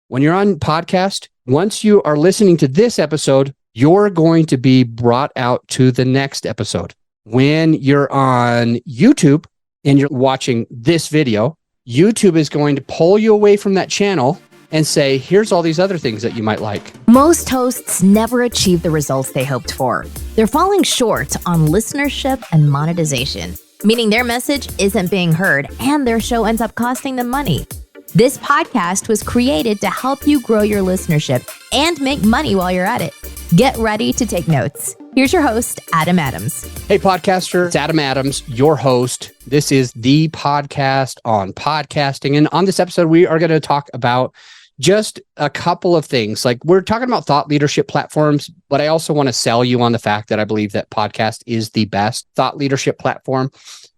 When you're on podcast, once you are listening to this episode, you're going to be brought out to the next episode. When you're on YouTube and you're watching this video, YouTube is going to pull you away from that channel and say, here's all these other things that you might like. Most hosts never achieve the results they hoped for. They're falling short on listenership and monetization, meaning their message isn't being heard and their show ends up costing them money. This podcast was created to help you grow your listenership and make money while you're at it. Get ready to take notes. Here's your host, Adam Adams. Hey, podcaster, it's Adam Adams, your host. This is the podcast on podcasting. And on this episode, we are going to talk about just a couple of things. Like, we're talking about thought leadership platforms, but I also want to sell you on the fact that I believe that podcast is the best thought leadership platform.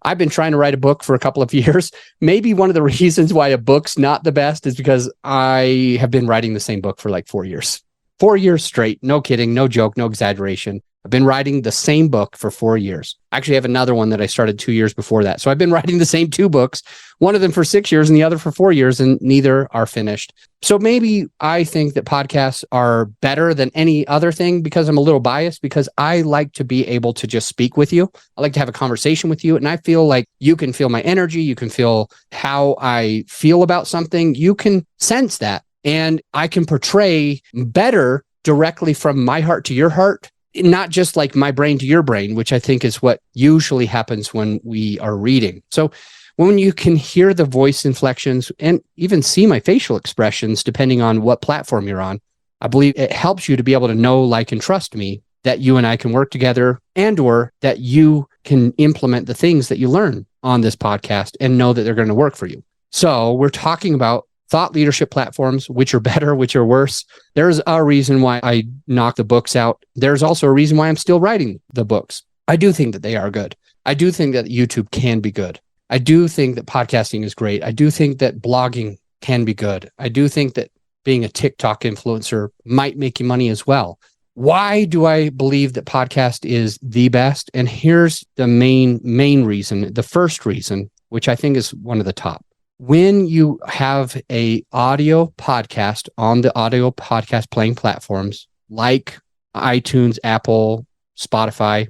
I've been trying to write a book for a couple of years. Maybe one of the reasons why a book's not the best is because I have been writing the same book for like 4 years. 4 years straight. No kidding, no joke, no exaggeration. I've been writing the same book for 4 years. I actually have another one that I started 2 years before that. So I've been writing the same two books, one of them for 6 years and the other for 4 years, and neither are finished. So maybe I think that podcasts are better than any other thing because I'm a little biased, because I like to be able to just speak with you. I like to have a conversation with you. And I feel like you can feel my energy. You can feel how I feel about something. You can sense that. And I can portray better directly from my heart to your heart, not just like my brain to your brain, which I think is what usually happens when we are reading. So when you can hear the voice inflections and even see my facial expressions, depending on what platform you're on, I believe it helps you to be able to know, like, and trust me that you and I can work together, and or that you can implement the things that you learn on this podcast and know that they're going to work for you. So we're talking about thought leadership platforms, which are better, which are worse. There's a reason why I knocked the books out. There's also a reason why I'm still writing the books. I do think that they are good. I do think that YouTube can be good. I do think that podcasting is great. I do think that blogging can be good. I do think that being a TikTok influencer might make you money as well. Why do I believe that podcast is the best? And here's the main reason, the first reason, which I think is one of the top. When you have a audio podcast on the audio podcast playing platforms like iTunes, Apple, Spotify,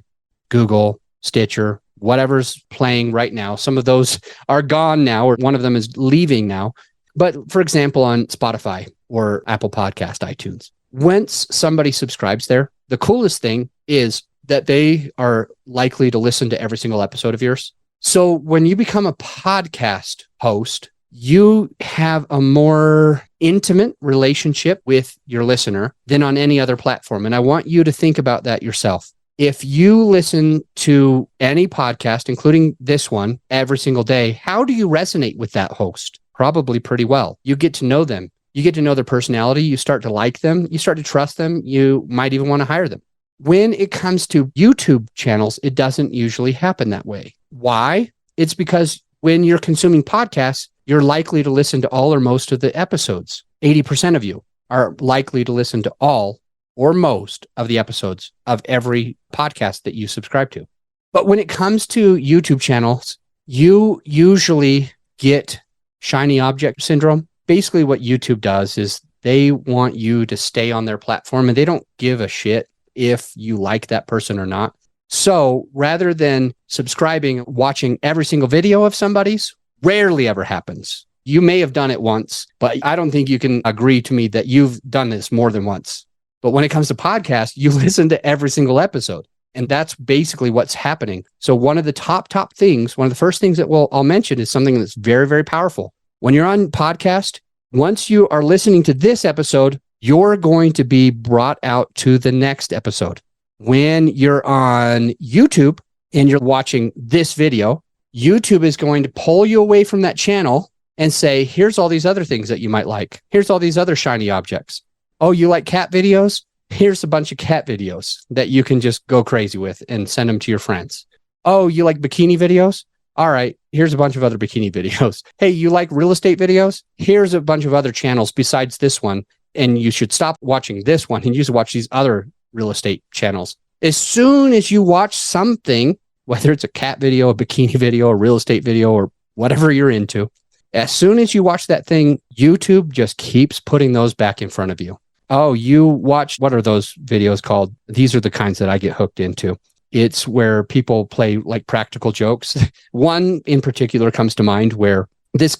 Google, Stitcher, whatever's playing right now, some of those are gone now, or one of them is leaving now. But for example, on Spotify or Apple Podcast, iTunes, once somebody subscribes there, the coolest thing is that they are likely to listen to every single episode of yours. So when you become a podcast host, you have a more intimate relationship with your listener than on any other platform. And I want you to think about that yourself. If you listen to any podcast, including this one, every single day, how do you resonate with that host? Probably pretty well. You get to know them. You get to know their personality. You start to like them. You start to trust them. You might even want to hire them. When it comes to YouTube channels, it doesn't usually happen that way. Why? It's because when you're consuming podcasts, you're likely to listen to all or most of the episodes. 80% of you are likely to listen to all or most of the episodes of every podcast that you subscribe to. But when it comes to YouTube channels, you usually get shiny object syndrome. Basically, what YouTube does is they want you to stay on their platform, and they don't give a shit if you like that person or not. So rather than subscribing, watching every single video of somebody's, rarely ever happens. You may have done it once, but I don't think you can agree to me that you've done this more than once. But when it comes to podcasts, you listen to every single episode. And that's basically what's happening. So one of the top things, one of the first things that I'll mention is something that's very, very powerful. When you're on podcast, once you are listening to this episode, you're going to be brought out to the next episode. When you're on YouTube and you're watching this video, YouTube is going to pull you away from that channel and say, here's all these other things that you might like. Here's all these other shiny objects. Oh, you like cat videos? Here's a bunch of cat videos that you can just go crazy with and send them to your friends. Oh, you like bikini videos? All right, here's a bunch of other bikini videos. Hey, you like real estate videos? Here's a bunch of other channels besides this one. And you should stop watching this one and you should watch these other real estate channels. As soon as you watch something, whether it's a cat video, a bikini video, a real estate video, or whatever you're into, As soon as you watch that thing, YouTube just keeps putting those back in front of you. Oh, you watched, what are those videos called? These are the kinds that I get hooked into. It's where people play like practical jokes. One in particular comes to mind where this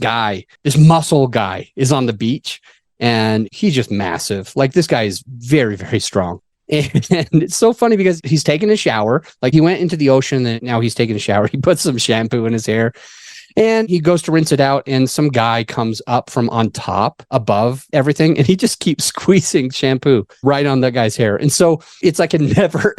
muscle guy is on the beach and he's just massive. Like this guy is very, very strong. And it's so funny because he's taking a shower. Like he went into the ocean and now he's taking a shower. He puts some shampoo in his hair and he goes to rinse it out. And some guy comes up from on top above everything. And he just keeps squeezing shampoo right on that guy's hair. And so it's like a never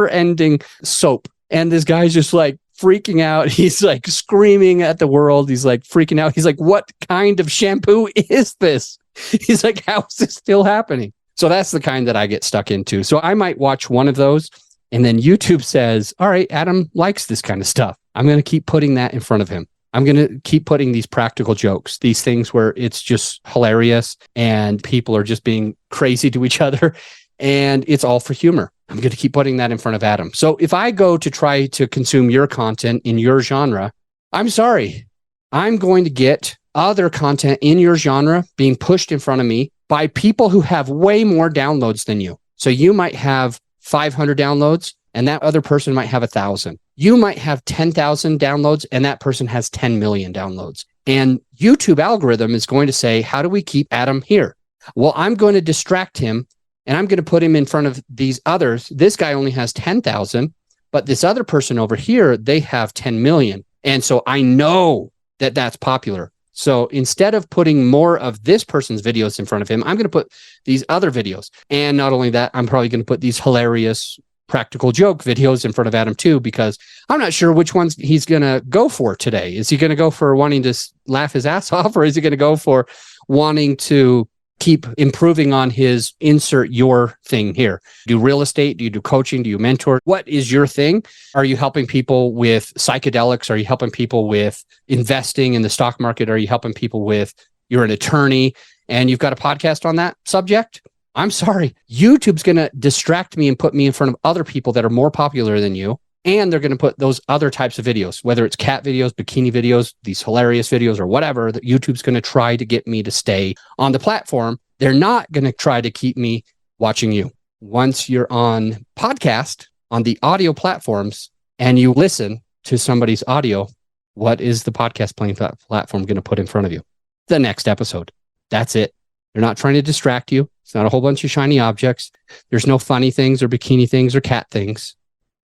ending soap. And this guy's just like freaking out. He's like screaming at the world. He's like freaking out. He's like, what kind of shampoo is this? He's like, how is this still happening? So that's the kind that I get stuck into. So I might watch one of those and then YouTube says, all right, Adam likes this kind of stuff. I'm going to keep putting that in front of him. I'm going to keep putting these practical jokes, these things where it's just hilarious and people are just being crazy to each other and it's all for humor. I'm going to keep putting that in front of Adam. So if I go to try to consume your content in your genre, I'm sorry, I'm going to get other content in your genre being pushed in front of me by people who have way more downloads than you. So you might have 500 downloads and that other person might have 1,000. You might have 10,000 downloads and that person has 10 million downloads. And YouTube algorithm is going to say, how do we keep Adam here? Well, I'm going to distract him and I'm going to put him in front of these others. This guy only has 10,000, but this other person over here, they have 10 million. And so I know that that's popular. So instead of putting more of this person's videos in front of him, I'm going to put these other videos. And not only that, I'm probably going to put these hilarious practical joke videos in front of Adam too, because I'm not sure which ones he's going to go for today. Is he going to go for wanting to laugh his ass off, or is he going to go for wanting to keep improving on his insert your thing here? Do real estate? Do you do coaching? Do you mentor? What is your thing? Are you helping people with psychedelics? Are you helping people with investing in the stock market? Are you helping people with, you're an attorney and you've got a podcast on that subject? I'm sorry. YouTube's going to distract me and put me in front of other people that are more popular than you. And they're going to put those other types of videos, whether it's cat videos, bikini videos, these hilarious videos or whatever, that YouTube's going to try to get me to stay on the platform. They're not going to try to keep me watching you. Once you're on podcast, on the audio platforms, and you listen to somebody's audio, what is the podcast playing platform going to put in front of you? The next episode. That's it. They're not trying to distract you. It's not a whole bunch of shiny objects. There's no funny things or bikini things or cat things.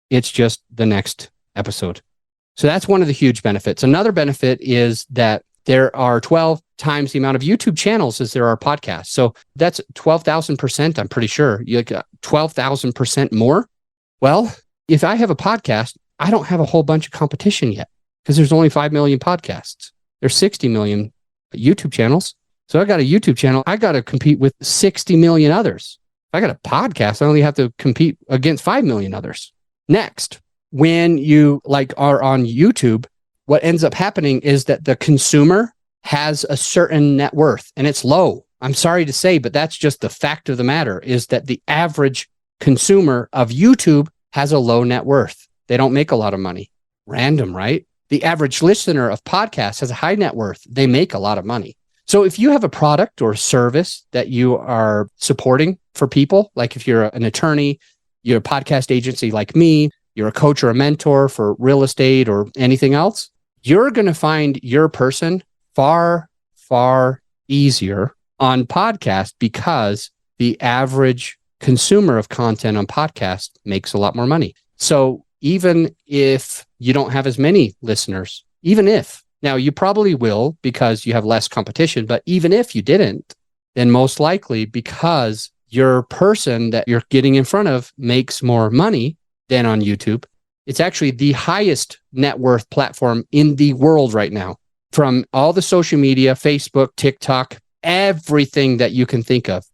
It's just the next episode. So that's one of the huge benefits. Another benefit is that there are 12 times the amount of YouTube channels as there are podcasts. So that's 12,000%, I'm pretty sure. You got 12,000% more. Well, if I have a podcast, I don't have a whole bunch of competition yet because there's only 5 million podcasts. There's 60 million YouTube channels. So I got a YouTube channel. I got to compete with 60 million others. If I got a podcast, I only have to compete against 5 million others. Next, when you are on YouTube, what ends up happening is that the consumer has a certain net worth and it's low. I'm sorry to say, but that's just the fact of the matter, is that the average consumer of YouTube has a low net worth. They don't make a lot of money. Random, right? The average listener of podcasts has a high net worth. They make a lot of money. So if you have a product or service that you are supporting for people, like if you're an attorney, you're a podcast agency like me, you're a coach or a mentor for real estate or anything else, you're going to find your person far, far easier on podcast because the average consumer of content on podcast makes a lot more money. So even if you don't have as many listeners, now you probably will because you have less competition, but even if you didn't, then most likely because your person that you're getting in front of makes more money than on YouTube. It's actually the highest net worth platform in the world right now. From all the social media, Facebook, TikTok, everything that you can think of,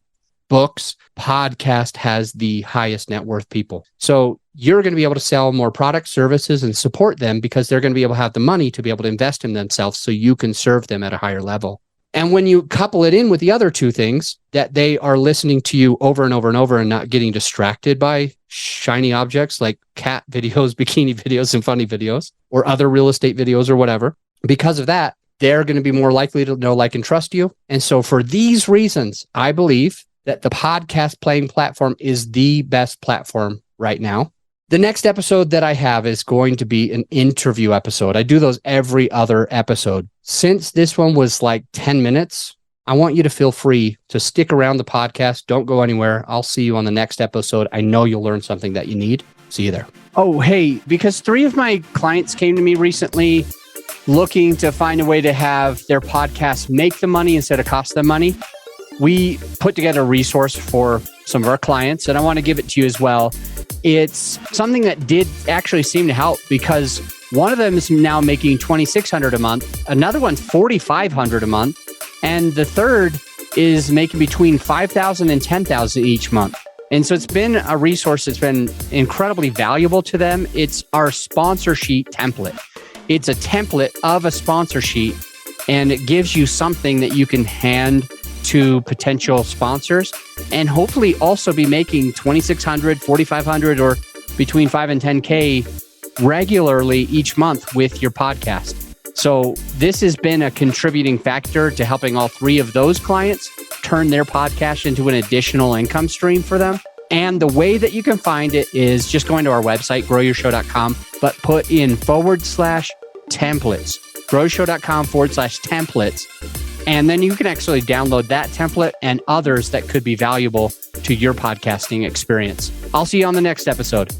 books, podcast has the highest net worth people. So you're going to be able to sell more products, services, and support them because they're going to be able to have the money to be able to invest in themselves so you can serve them at a higher level. And when you couple it in with the other two things, that they are listening to you over and over and over and not getting distracted by shiny objects like cat videos, bikini videos, and funny videos, or other real estate videos or whatever. Because of that, they're going to be more likely to know, like, and trust you. And so for these reasons, I believe that the podcast playing platform is the best platform right now. The next episode that I have is going to be an interview episode. I do those every other episode. Since this one was like 10 minutes, I want you to feel free to stick around the podcast. Don't go anywhere. I'll see you on the next episode. I know you'll learn something that you need. See you there. Oh, hey, because 3 of my clients came to me recently looking to find a way to have their podcast make them money instead of cost them money. We put together a resource for some of our clients, and I want to give it to you as well. It's something that did actually seem to help, because one of them is now making $2,600 a month. Another one's $4,500 a month. And the third is making between $5,000 and $10,000 each month. And so it's been a resource that's been incredibly valuable to them. It's our sponsor sheet template. It's a template of a sponsor sheet, and it gives you something that you can hand to potential sponsors and hopefully also be making $2,600, $4,500, or between $5,000 and $10,000 regularly each month with your podcast. So this has been a contributing factor to helping all 3 of those clients turn their podcast into an additional income stream for them. And the way that you can find it is just going to our website, growyourshow.com, but put in /templates, growyourshow.com/templates. And then you can actually download that template and others that could be valuable to your podcasting experience. I'll see you on the next episode.